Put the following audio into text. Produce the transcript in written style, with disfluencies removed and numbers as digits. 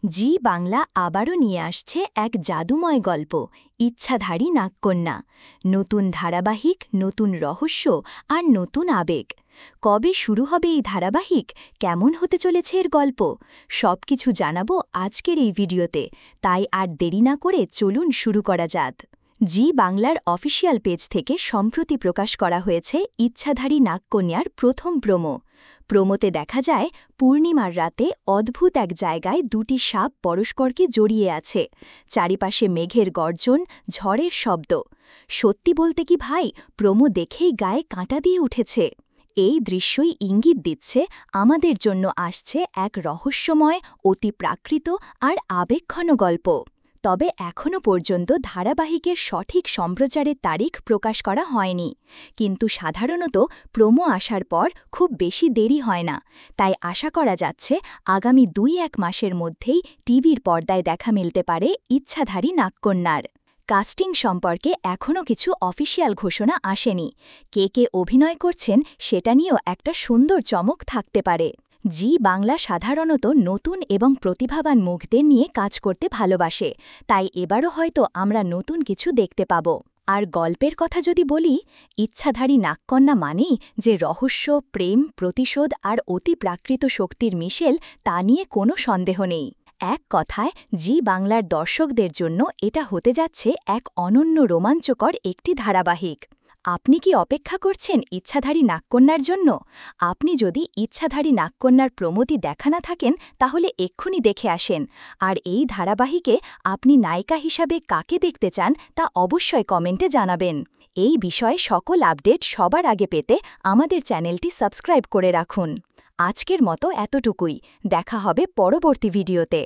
জি বাংলা আবারও নিয়ে আসছে এক জাদুময় গল্প, ইচ্ছাধারী নাগকন্যা। নতুন ধারাবাহিক, নতুন রহস্য আর নতুন আবেগ। কবে শুরু হবে এই ধারাবাহিক, কেমন হতে চলেছে এর গল্প, সবকিছু জানাবো আজকের এই ভিডিওতে। তাই আর দেরি না করে চলুন শুরু করা যাক। জি বাংলার অফিসিয়াল পেজ থেকে সম্প্রতি প্রকাশ করা হয়েছে ইচ্ছাধারী নাগকন্যার প্রথম প্রোমোতে দেখা যায় পূর্ণিমার রাতে অদ্ভুত এক জায়গায় দুটি সাপ পরস্পরকে জড়িয়ে আছে। চারিপাশে মেঘের গর্জন, ঝড়ের শব্দ। সত্যি বলতে কি ভাই, প্রোমো দেখেই গায়ে কাঁটা দিয়ে উঠেছে। এই দৃশ্যই ইঙ্গিত দিচ্ছে আমাদের জন্য আসছে এক রহস্যময়, অতি প্রাকৃত আর আবেগঘন গল্প। তবে এখনও পর্যন্ত ধারাবাহিকের সঠিক সম্প্রচারের তারিখ প্রকাশ করা হয়নি, কিন্তু সাধারণত প্রোমো আসার পর খুব বেশি দেরি হয় না। তাই আশা করা যাচ্ছে আগামী 2-1 মাসের মধ্যেই টিভির পর্দায় দেখা মিলতে পারে ইচ্ছাধারী নাগকন্যার। কাস্টিং সম্পর্কে এখনও কিছু অফিসিয়াল ঘোষণা আসেনি। কে কে অভিনয় করছেন সেটা নিয়েও একটা সুন্দর চমক থাকতে পারে। জি বাংলা সাধারণত নতুন এবং প্রতিভাবান মুখদের নিয়ে কাজ করতে ভালোবাসে, তাই এবারও হয়তো আমরা নতুন কিছু দেখতে পাব। আর গল্পের কথা যদি বলি, ইচ্ছাধারী নাগকন্যা মানেই যে রহস্য, প্রেম, প্রতিশোধ আর অতি প্রাকৃত শক্তির মিশেল, তা নিয়ে কোনো সন্দেহ নেই। এক কথায় জি বাংলার দর্শকদের জন্য এটা হতে যাচ্ছে এক অনন্য রোমাঞ্চকর একটি ধারাবাহিক। আপনি কি অপেক্ষা করছেন ইচ্ছাধারী নাগকন্যার জন্য? আপনি যদি ইচ্ছাধারী নাগকন্যার প্রমোটি দেখা না থাকেন, তাহলে এক্ষুনি দেখে আসেন। আর এই ধারাবাহিকে আপনি নায়িকা হিসাবে কাকে দেখতে চান তা অবশ্যই কমেন্টে জানাবেন। এই বিষয়ে সকল আপডেট সবার আগে পেতে আমাদের চ্যানেলটি সাবস্ক্রাইব করে রাখুন। আজকের মতো এতটুকুই। দেখা হবে পরবর্তী ভিডিওতে।